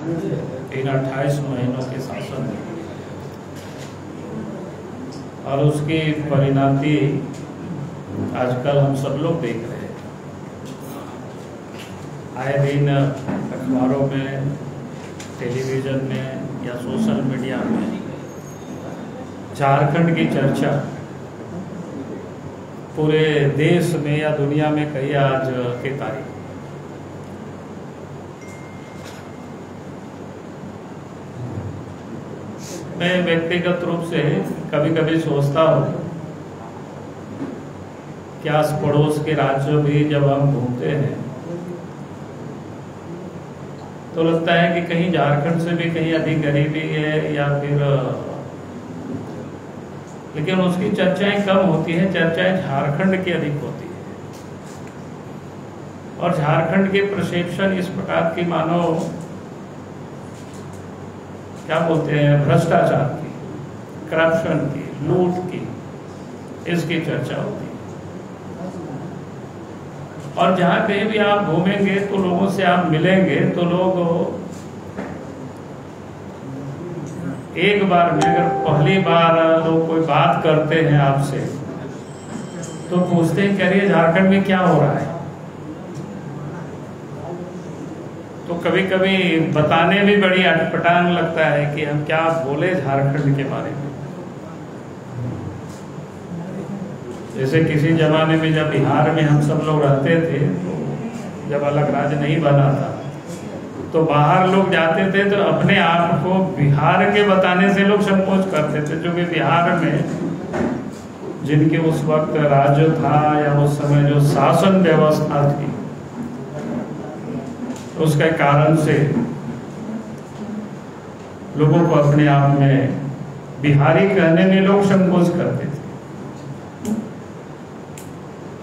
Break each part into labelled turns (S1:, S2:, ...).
S1: इन 28 महीनों के शासन में, और उसकी परिणति आजकल हम सब लोग देख रहे हैं। आए दिन अखबारों में, टेलीविज़न में या सोशल मीडिया में झारखंड की चर्चा पूरे देश में या दुनिया में कही आज की तारीख। मैं व्यक्तिगत रूप से कभी कभी सोचता हूँ कि आस पड़ोस के राज्यों भी जब हम घूमते हैं तो लगता है कि कहीं झारखंड से भी कहीं अधिक गरीबी है या फिर, लेकिन उसकी चर्चाएं कम होती हैं, चर्चाएं झारखंड की अधिक होती है। और झारखंड के प्रशिक्षण इस प्रकार की, मानो क्या बोलते हैं, भ्रष्टाचार की, करप्शन की, लूट की, इसकी चर्चा होती है। और जहाँ कहीं भी आप घूमेंगे तो लोगों से आप मिलेंगे तो लोग एक बार में, अगर पहली बार लोग कोई बात करते हैं आपसे तो पूछते हैं, कह रही है झारखंड में क्या हो रहा है। तो कभी कभी बताने में बड़ी अटपटांग लगता है कि हम क्या बोले झारखंड के बारे में। जैसे किसी जमाने में जब बिहार में हम सब लोग रहते थे, तो जब अलग राज्य नहीं बना था तो बाहर लोग जाते थे तो अपने आप को बिहार के बताने से लोग संकोच करते थे, जो कि बिहार में जिनके उस वक्त राज्य था या उस समय जो शासन व्यवस्था थी, उसके कारण से लोगों को अपने आप में बिहारी कहने में लोग संकोच करते थे।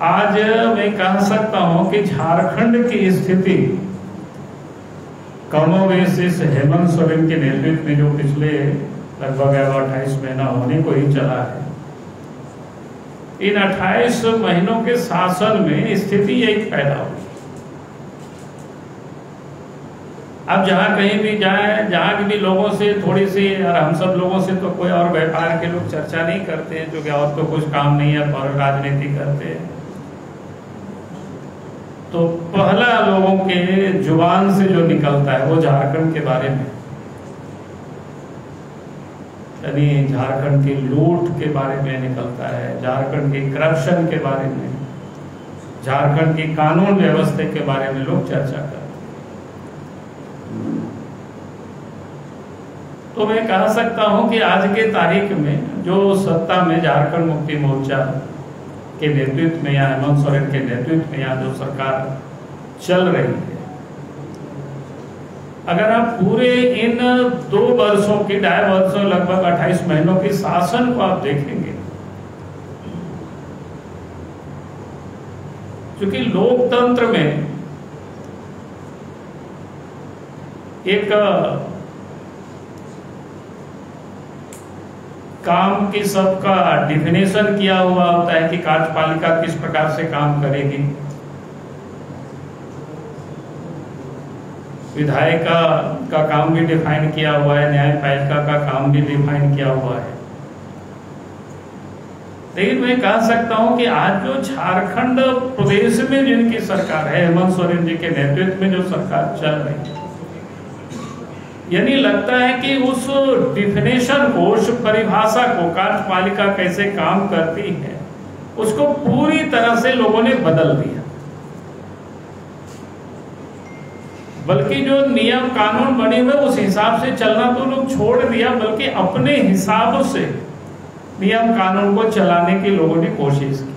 S1: आज मैं कह सकता हूं कि झारखंड की स्थिति कमोवेश इस हेमंत सोरेन के नेतृत्व में, जो पिछले लगभग 28 महीना होने को ही चला है, इन 28 महीनों के शासन में स्थिति यही पैदा हुई। अब जहाँ कहीं भी जाए, जहाँ भी लोगों से थोड़ी सी, और हम सब लोगों से तो कोई और व्यापार के लोग चर्चा नहीं करते हैं, जो कि और तो कुछ काम नहीं है, और राजनीति करते हैं, तो पहला लोगों के जुबान से जो निकलता है वो झारखंड के बारे में, यानी झारखंड की लूट के बारे में निकलता है, झारखंड की करप्शन के बारे में, झारखंड की कानून व्यवस्था के बारे में लोग चर्चा करते हैं। तो मैं कह सकता हूं कि आज के तारीख में जो सत्ता में झारखंड मुक्ति मोर्चा के नेतृत्व में या हेमंत सोरेन के नेतृत्व में यहाँ जो सरकार चल रही है, अगर आप पूरे इन 2 वर्षों की, 2.5 वर्षों, लगभग 28 महीनों के शासन को आप देखेंगे, क्योंकि लोकतंत्र में एक काम की सबका डिफिनेशन किया हुआ होता है कि कार्यपालिका किस प्रकार से काम करेगी, विधायिका का काम भी डिफाइन किया हुआ है, न्यायपालिका का काम भी डिफाइन किया हुआ है। लेकिन मैं कह सकता हूं कि आज जो झारखंड प्रदेश में जिनकी सरकार है, हेमंत सोरेन जी के नेतृत्व में जो सरकार चल रही है, यानी लगता है कि उस डिफिनेशन को, उस परिभाषा को, कार्यपालिका कैसे काम करती है, उसको पूरी तरह से लोगों ने बदल दिया। बल्कि जो नियम कानून बने हुए उस हिसाब से चलना तो लोग छोड़ दिया, बल्कि अपने हिसाब से नियम कानून को चलाने की लोगों ने कोशिश की।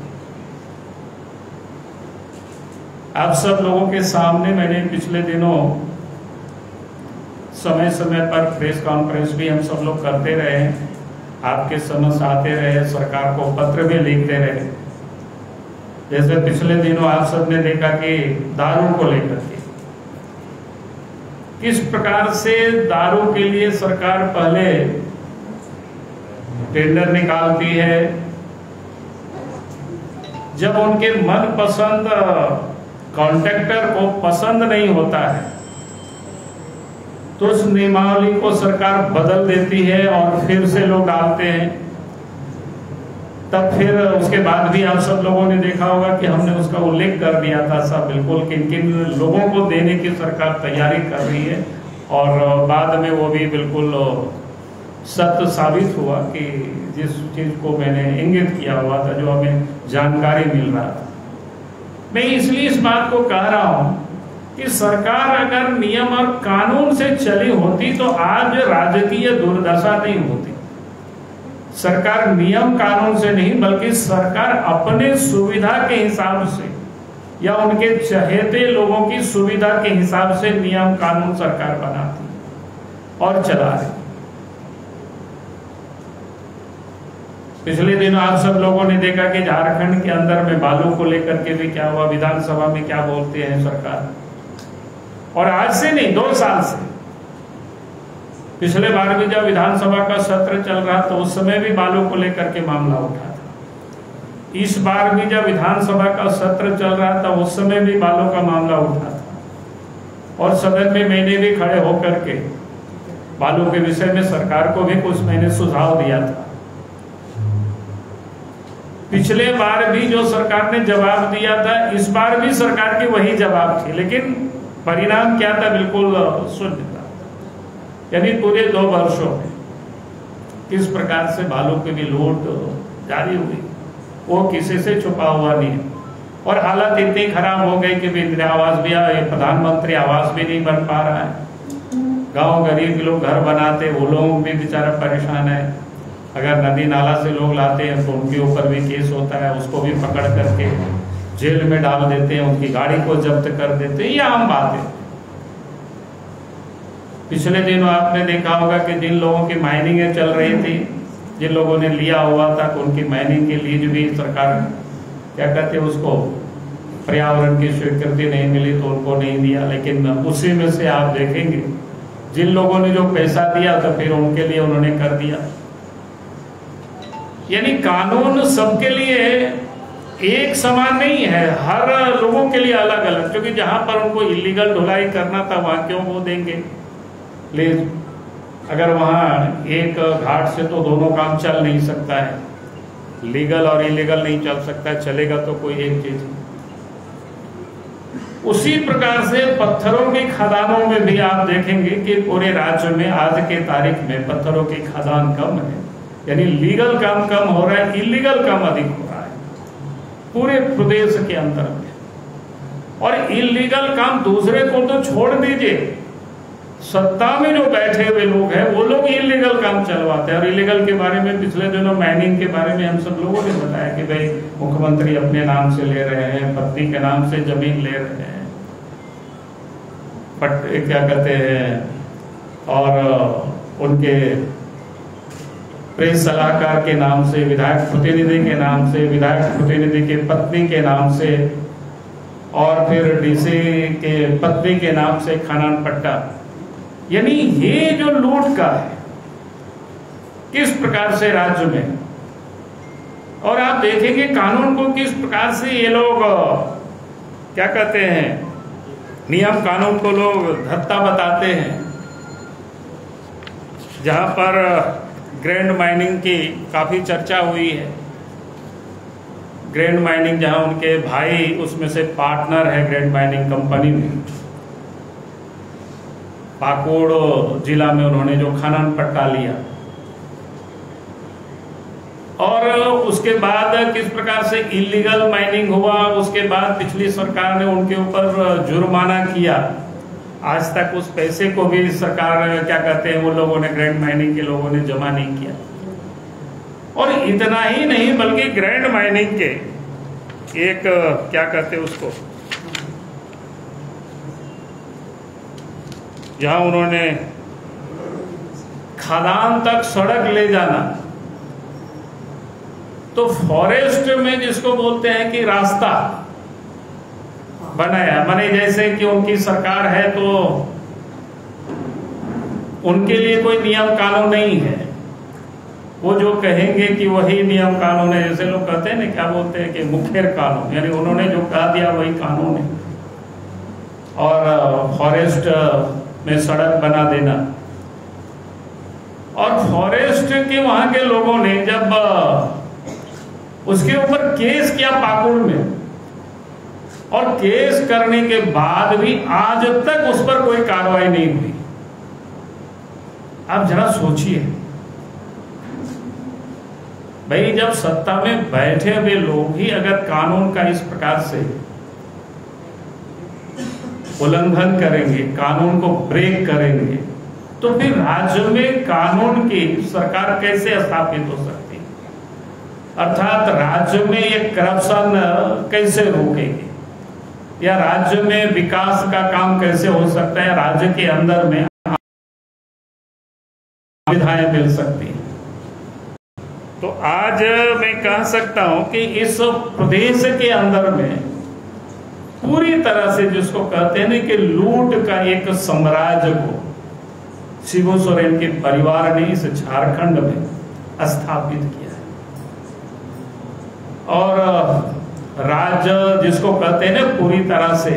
S1: आप सब लोगों के सामने मैंने पिछले दिनों समय समय पर प्रेस कॉन्फ्रेंस भी हम सब लोग करते रहे, आपके समझ आते रहे, सरकार को पत्र भी लिखते रहे। जैसे पिछले दिनों आप सब ने देखा कि दारू को लेकर के किस प्रकार से दारू के लिए सरकार पहले टेंडर निकालती है, जब उनके मनपसंद कॉन्ट्रैक्टर को पसंद नहीं होता है तो उस नियमावली को सरकार बदल देती है और फिर से लोग डालते हैं। तब फिर उसके बाद भी आप सब लोगों ने देखा होगा कि हमने उसका उल्लेख कर दिया था सब बिल्कुल किन किन लोगों को देने की सरकार तैयारी कर रही है, और बाद में वो भी बिल्कुल सत्य साबित हुआ कि जिस चीज को मैंने इंगित किया हुआ था, जो हमें जानकारी मिल रहा था। मैं इसलिए इस बात को कह रहा हूं कि सरकार अगर नियम और कानून से चली होती तो आज राजकीय दुर्दशा नहीं होती। सरकार नियम कानून से नहीं बल्कि सरकार अपने सुविधा के हिसाब से या उनके चहेते लोगों की सुविधा के हिसाब से नियम कानून सरकार बनाती और चला रही। पिछले दिनों आप सब लोगों ने देखा कि झारखंड के अंदर में बालू को लेकर के भी क्या हुआ, विधानसभा में क्या बोलते हैं सरकार। और आज से नहीं, 2 साल से, पिछले बार भी जब विधानसभा का सत्र चल रहा तो उस समय भी बालू को लेकर के मामला उठा था। इस बार भी जब विधानसभा का सत्र चल रहा था उस समय भी बालू का मामला उठा था। और सदन में मैंने भी खड़े होकर के बालू के विषय में सरकार को भी कुछ मैंने सुझाव दिया था। पिछले बार भी जो सरकार ने जवाब दिया था, इस बार भी सरकार की वही जवाब थी, लेकिन परिणाम क्या था? बिल्कुल शून्य था। यानी पूरे 2 वर्षों में किस प्रकार से बालू की भी लूट जारी हुई वो किसी से छुपा हुआ नहीं है। और हालत इतनी खराब हो गई कि इंदिरा आवास भी, प्रधानमंत्री आवास भी नहीं बन पा रहा है। गांव गरीब लोग घर बनाते, वो लोग भी बेचारा परेशान है। अगर नदी नाला से लोग लाते हैं तो उनके ऊपर भी केस होता है, उसको भी पकड़ करके जेल में डाल देते हैं, उनकी गाड़ी को जब्त कर देते हैं। ये आम बात है। पिछले दिनों आपने देखा होगा कि जिन लोगों की माइनिंग चल रही थी, जिन लोगों ने लिया हुआ था, उनकी माइनिंग के लीज भी सरकार क्या कहते हैं उसको, पर्यावरण की स्वीकृति नहीं मिली तो उनको नहीं दिया। लेकिन उसी में से आप देखेंगे जिन लोगों ने जो पैसा दिया तो फिर उनके लिए उन्होंने कर दिया। यानी कानून सबके लिए एक समान नहीं है, हर लोगों के लिए अलग अलग। क्योंकि जहां पर उनको इलीगल ढुलाई करना था वहां क्यों वो देंगे, लेकिन अगर वहां एक घाट से तो दोनों काम चल नहीं सकता है, लीगल और इलीगल नहीं चल सकता है, चलेगा तो कोई एक चीज। उसी प्रकार से पत्थरों की खदानों में भी आप देखेंगे कि पूरे राज्य में आज के तारीख में पत्थरों की खदान कम है। यानी लीगल काम कम हो रहा है, इलीगल काम अधिक हो रहा है पूरे प्रदेश के अंदर में। और इलीगल काम दूसरे को तो छोड़ दीजिए, सत्ता में जो बैठे हुए लोग हैं वो लोग इलीगल काम चलवाते हैं। और इलीगल के बारे में पिछले दिनों माइनिंग के बारे में हम सब लोगों ने बताया कि भाई मुख्यमंत्री अपने नाम से ले रहे हैं, पत्नी के नाम से जमीन ले रहे हैं, बट क्या कहते हैं, और उनके प्रेस सलाहकार के नाम से, विधायक प्रतिनिधि के नाम से, विधायक प्रतिनिधि के पत्नी के नाम से, और फिर डीसी के पत्नी के नाम से खनन पट्टा। यानी ये जो लूट का है किस प्रकार से राज्य में, और आप देखेंगे कानून को किस प्रकार से ये लोग क्या कहते हैं, नियम कानून को लोग धत्ता बताते हैं। जहां पर ग्रैंड माइनिंग की काफी चर्चा हुई है, ग्रैंड माइनिंग जहां उनके भाई उसमें से पार्टनर है ग्रैंड माइनिंग कंपनी में, पाकुड़ जिला में उन्होंने जो खनन पट्टा लिया, और उसके बाद किस प्रकार से इलीगल माइनिंग हुआ। उसके बाद पिछली सरकार ने उनके ऊपर जुर्माना किया, आज तक उस पैसे को भी सरकार क्या कहते हैं वो लोगों ने, ग्रैंड माइनिंग के लोगों ने जमा नहीं किया। और इतना ही नहीं बल्कि ग्रैंड माइनिंग के एक क्या कहते हैं उसको, जहां उन्होंने खदान तक सड़क ले जाना, तो फॉरेस्ट में जिसको बोलते हैं कि रास्ता बनाया, माने जैसे कि उनकी सरकार है तो उनके लिए कोई नियम कानून नहीं है, वो जो कहेंगे कि वही नियम कानून है। जैसे लोग कहते हैं ना, क्या बोलते हैं कि मुखेर कानून, यानी उन्होंने जो कहा दिया वही कानून है। और फॉरेस्ट में सड़क बना देना। और फॉरेस्ट के वहां के लोगों ने जब उसके ऊपर केस किया पाकुड़ में, और केस करने के बाद भी आज तक उस पर कोई कार्रवाई नहीं हुई। आप जरा सोचिए भाई, जब सत्ता में बैठे हुए लोग ही अगर कानून का इस प्रकार से उल्लंघन करेंगे, कानून को ब्रेक करेंगे, तो फिर राज्य में कानून की सरकार कैसे स्थापित हो सकती है? अर्थात राज्य में ये करप्शन कैसे रोकेगी, या राज्य में विकास का काम कैसे हो सकता है, राज्य के अंदर में सुविधाएं मिल सकती हैं। तो आज मैं कह सकता हूं कि इस प्रदेश के अंदर में पूरी तरह से, जिसको कहते हैं ना कि लूट का एक साम्राज्य को शिबू सोरेन के परिवार ने इस झारखंड में स्थापित किया है। और राज्य जिसको कहते हैं ना पूरी तरह से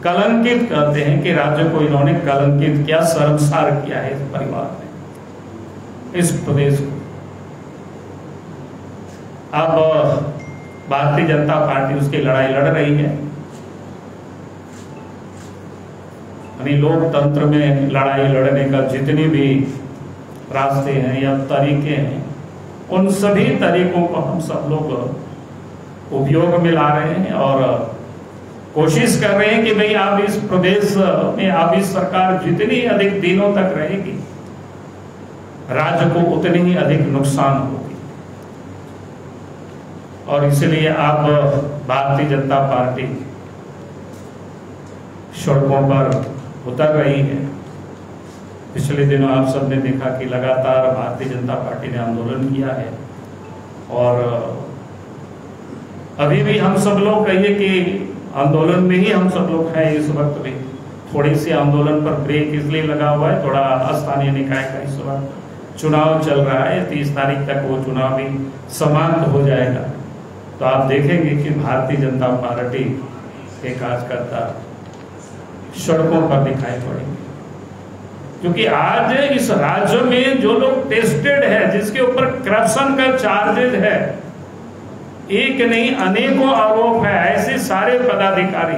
S1: कलंकित कहते हैं कि राज्य को इन्होंने कलंकित किया, शर्मसार किया है इस परिवार ने, इस प्रदेश को। अब भारतीय जनता पार्टी उसकी लड़ाई लड़ रही है। यानी लोकतंत्र में लड़ाई लड़ने का जितने भी रास्ते हैं या तरीके हैं, उन सभी तरीकों को हम सब लोग उपयोग में ला रहे हैं और कोशिश कर रहे हैं कि भाई आप इस प्रदेश में, आप इस सरकार जितनी अधिक दिनों तक रहेगी, राज्य को उतनी ही अधिक नुकसान होगी। और इसलिए अब भारतीय जनता पार्टी सड़कों पर उतर रही है। पिछले दिनों आप सबने देखा कि लगातार भारतीय जनता पार्टी ने आंदोलन किया है, और अभी भी हम सब लोग कहिए कि आंदोलन में ही हम सब लोग हैं इस वक्त भी। थोड़ी सी आंदोलन पर ब्रेक इसलिए लगा हुआ है, थोड़ा स्थानीय निकाय का इस वक्त चुनाव चल रहा है। 30 तारीख तक वो चुनाव भी समाप्त हो जाएगा, तो आप देखेंगे कि भारतीय जनता पार्टी के कार्यकर्ता सड़कों पर दिखाई पड़ेंगे। क्योंकि आज इस राज्य में जो लोग टेस्टेड है, जिसके ऊपर करप्शन का चार्जेज है, एक नहीं अनेकों आरोप है, ऐसे सारे पदाधिकारी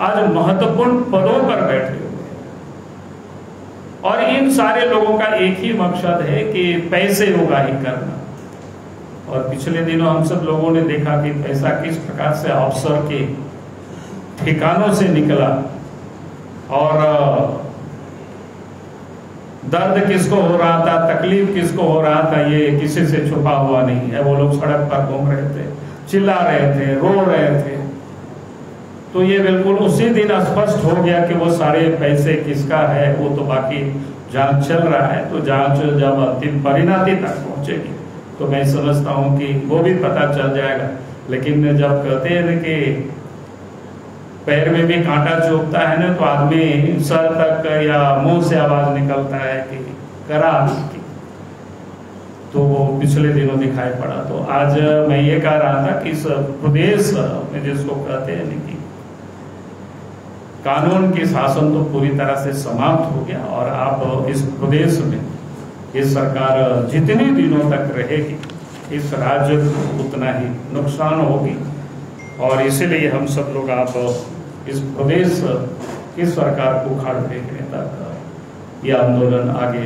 S1: आज महत्वपूर्ण पदों पर बैठे हुए हैं। और इन सारे लोगों का एक ही मकसद है कि पैसे उगाही करना। और पिछले दिनों हम सब लोगों ने देखा कि पैसा किस प्रकार से अफसर के ठिकानों से निकला, और दर्द किसको हो रहा था, तकलीफ किसको हो रहा था, ये किसी से छुपा हुआ नहीं है। वो लोग सड़क पर घूम रहे थे, चिल्ला रहे थे, रो रहे थे। तो ये बिल्कुल उसी दिन स्पष्ट हो गया कि वो सारे पैसे किसका है। वो तो बाकी जांच चल रहा है, तो जांच जब अंतिम परिणति तक पहुंचेगी तो मैं समझता हूं कि वो भी पता चल जाएगा। लेकिन जब कहते हैं कि पैर में भी कांटा चुभता है ना, तो आदमी सर तक या मुंह से आवाज निकलता है कि करा की। तो वो पिछले दिनों दिखाई पड़ा। तो आज मैं ये कह रहा था कि इस प्रदेश में जिसको कहते हैं कि कानून की शासन तो पूरी तरह से समाप्त हो गया, और आप इस प्रदेश में ये सरकार जितने दिनों तक रहेगी, इस राज्य को उतना ही नुकसान होगी। और इसीलिए हम सब लोग आप इस प्रदेश की सरकार को उखाड़ फेंकने तक यह आंदोलन आगे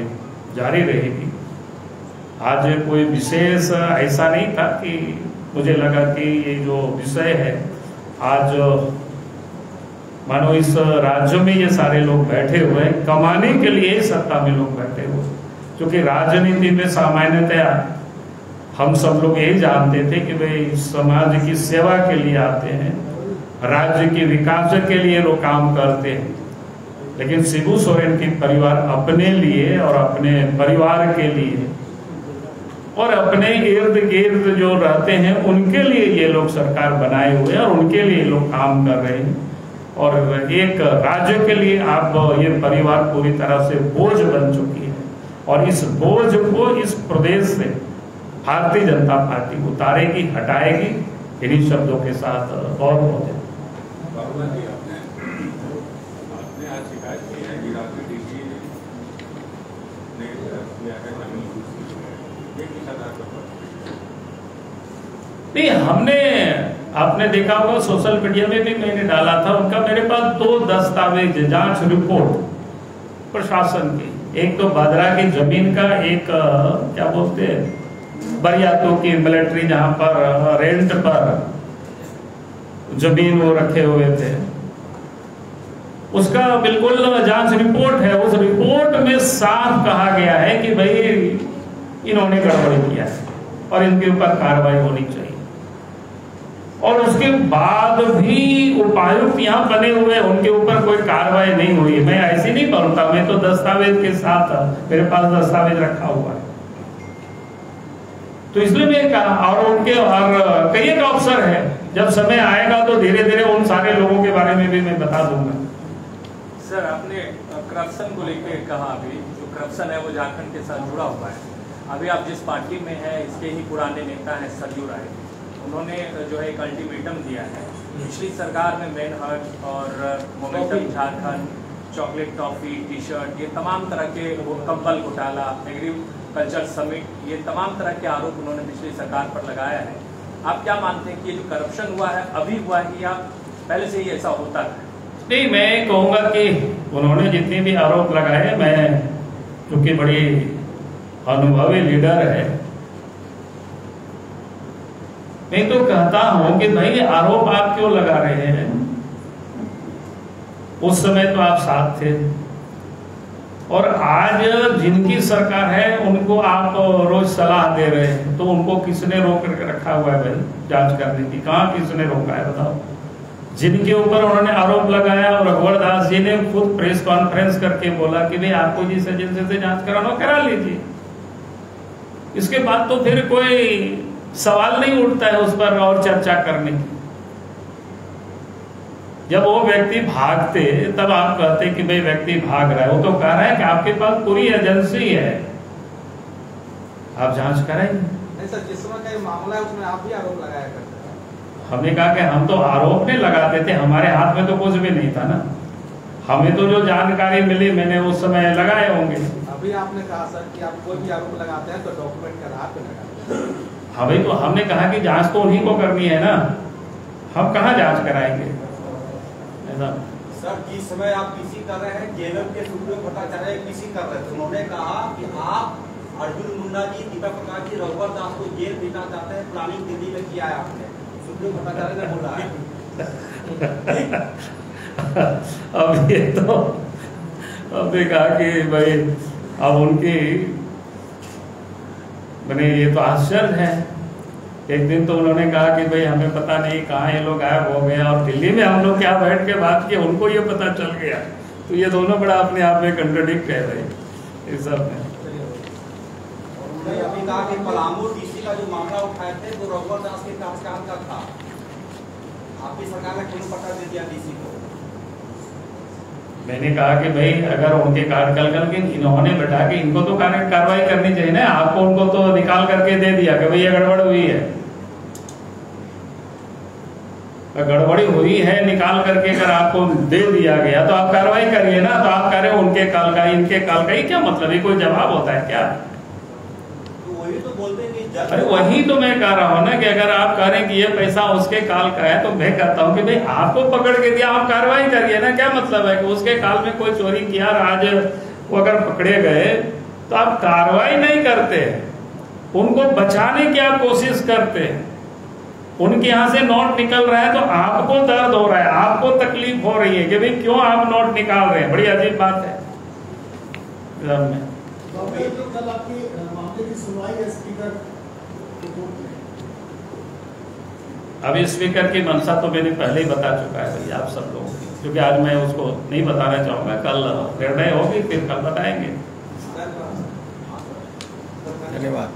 S1: जारी रहेगी। आज कोई विशेष ऐसा नहीं था कि मुझे लगा कि ये जो विषय है, आज मानो इस राज्य में ये सारे लोग बैठे हुए हैं, कमाने के लिए सत्ता में लोग बैठे हुए। क्योंकि राजनीति में सामान्यतया हम सब लोग यही जानते थे कि भाई समाज की सेवा के लिए आते हैं, राज्य के विकास के लिए लोग काम करते हैं। लेकिन शिबू सोरेन की परिवार अपने लिए और अपने परिवार के लिए और अपने इर्द गिर्द जो रहते हैं उनके लिए ये लोग सरकार बनाए हुए हैं, और उनके लिए लोग काम कर रहे हैं। और एक राज्य के लिए आप ये परिवार पूरी तरह से बोझ बन चुकी है, और इस बोझ को इस प्रदेश से भारतीय जनता पार्टी उतारेगी, हटाएगी। इन्हीं शब्दों के साथ और
S2: आपने आज शिकायत
S1: नहीं, हमने आपने देखा होगा सोशल मीडिया में भी मैंने डाला था उनका, मेरे पास 2 दस्तावेज जांच रिपोर्ट प्रशासन की, एक तो भादरा की जमीन का, एक क्या बोलते हैं बरियातों की मिलिट्री जहां पर रेंट पर जमीन वो रखे हुए थे, उसका बिल्कुल जांच रिपोर्ट है। उस रिपोर्ट में साफ कहा गया है कि भाई इन्होंने गड़बड़ी किया है और इनके ऊपर कार्रवाई होनी चाहिए। और उसके बाद भी उपायुक्त यहाँ बने हुए, उनके ऊपर कोई कार्रवाई नहीं हुई। मैं ऐसे नहीं बोलता, मैं तो दस्तावेज के साथ, मेरे पास दस्तावेज रखा हुआ है। तो इसलिए मैं कहा, और उनके और कई एक अफसर है, जब समय आएगा तो धीरे धीरे उन सारे लोगों के बारे में भी मैं बता दूंगा।
S2: सर, आपने करप्शन को लेकर कहा, अभी जो करप्शन है वो झारखंड के साथ जुड़ा हुआ है। अभी आप जिस पार्टी में है, इसके ही पुराने नेता हैं सरयू राय, उन्होंने जो है एक अल्टीमेटम दिया है। पिछली सरकार में मैनहर्ट और momentum Jharkhand, chocolate toffee, T shirt, ये तमाम तरह के, कंबल घोटाला, एग्रीकल्चर समिट, ये तमाम तरह के आरोप उन्होंने पिछली सरकार पर लगाया है। आप क्या मानते हैं कि ये जो करप्शन हुआ है अभी हुआ है या पहले से ही ऐसा होता है?
S1: नहीं, मैं कहूँगा कि उन्होंने जितने भी आरोप लगाए, मैं क्योंकि बड़ी अनुभवी लीडर है, मैं तो कहता हूं कि भाई आरोप आप क्यों लगा रहे हैं? उस समय तो आप साथ थे, और आज जिनकी सरकार है उनको आप रोज सलाह दे रहे हैं, तो उनको किसने रोक रखा हुआ है भाई जांच करने की? कहाँ किसने रोका है बताओ? जिनके ऊपर उन्होंने आरोप लगाया, और रघुवर दास जी ने खुद प्रेस कॉन्फ्रेंस करके बोला कि भाई आपको जिस एजेंसी से जांच कराना करा लीजिए। इसके बाद तो फिर कोई सवाल नहीं उठता है उस पर और चर्चा करने की। जब वो व्यक्ति भागते तब आप कहते कि भाई व्यक्ति भाग रहा है, वो तो कह रहा है कि आपके पास पूरी एजेंसी है, आप जांच कराएंगे।
S3: नहीं सर, जिस समय का ये मामला है उसमें आप भी आरोप लगाया करते हैं।
S1: हमने कहा कि हम तो आरोप नहीं लगाते थे, हमारे हाथ में तो कुछ भी नहीं था ना, हमें तो जो जानकारी मिली मैंने उस समय लगाए होंगे।
S3: अभी आपने कहा सर कि आप कोई भी आरोप लगाते हैं तो डॉक्यूमेंट के आधार पर लगाते हैं।
S1: हमें तो हमने कहा कि जांच तो उन्हीं को करनी है ना, हम कहाँ जांच कराएंगे?
S4: सर, जिस समय आप पीसी कर रहे हैं, जेलर के सूत्रों में पता चला पीसी कर रहे थे, उन्होंने कहा कि आप अर्जुन मुंडा जी, दीपक प्रकाश जी, रघुवर दास को जेल भेजना चाहते हैं, प्लानिंग दिल्ली में किया है आपने, सूत्रों में पता चला बोल रहा है।
S1: अब ये तो हमने कहा कि भाई अब उनकी मैंने, ये तो आश्चर्य है। एक दिन तो उन्होंने कहा कि भाई हमें पता नहीं कहाँ ये लोग गायब हो गए, और दिल्ली में हम लोग क्या बैठ के बात किए, उनको ये पता चल गया। तो ये दोनों बड़ा अपने आप में कंट्राडिक्ट है भाई इस सब में।
S4: उन्होंने अभी कहा कि पलामू डीसी का जो मामला उठाए थे वो रघुवर दास के कार्यकाल का था, आपकी सरकार ने क्यों पता दे दिया डीसी को?
S1: मैंने कहा कि भाई अगर उनके कार्यकाल करके इन्होंने बैठा के इनको तो कार्रवाई करनी चाहिए ना, आपको उनको तो निकाल करके दे दिया कि भाई ये गड़बड़ हुई है। गड़बड़ी हुई है निकाल करके अगर आपको दे दिया गया तो आप कार्रवाई करिए ना। तो आप कह रहे हो उनके काल का इनके काल का, ही क्या मतलब? ये कोई जवाब होता है क्या?
S4: तो वही तो बोलते हैं कि
S1: अरे वही तो मैं कह रहा हूँ ना कि अगर आप कह रहे हैं कि ये पैसा उसके काल का है, तो मैं कहता हूँ कि भाई आपको पकड़ के दिया, आप कार्रवाई करिए ना। क्या मतलब है कि उसके काल में कोई चोरी किया और आज वो अगर पकड़े गए तो आप कार्रवाई नहीं करते, उनको बचाने की आप कोशिश करते हैं। उनके यहाँ से नोट निकल रहा है तो आपको दर्द हो रहा है, आपको तकलीफ हो रही है कि भाई क्यों आप नोट निकाल रहे हैं। बड़ी अजीब बात है। अभी स्पीकर की मंशा तो मैंने पहले ही बता चुका है भाई आप सब लोग, क्योंकि आज मैं उसको नहीं बताना चाहूंगा, कल निर्णय होगी फिर कल बताएंगे।
S3: धन्यवाद।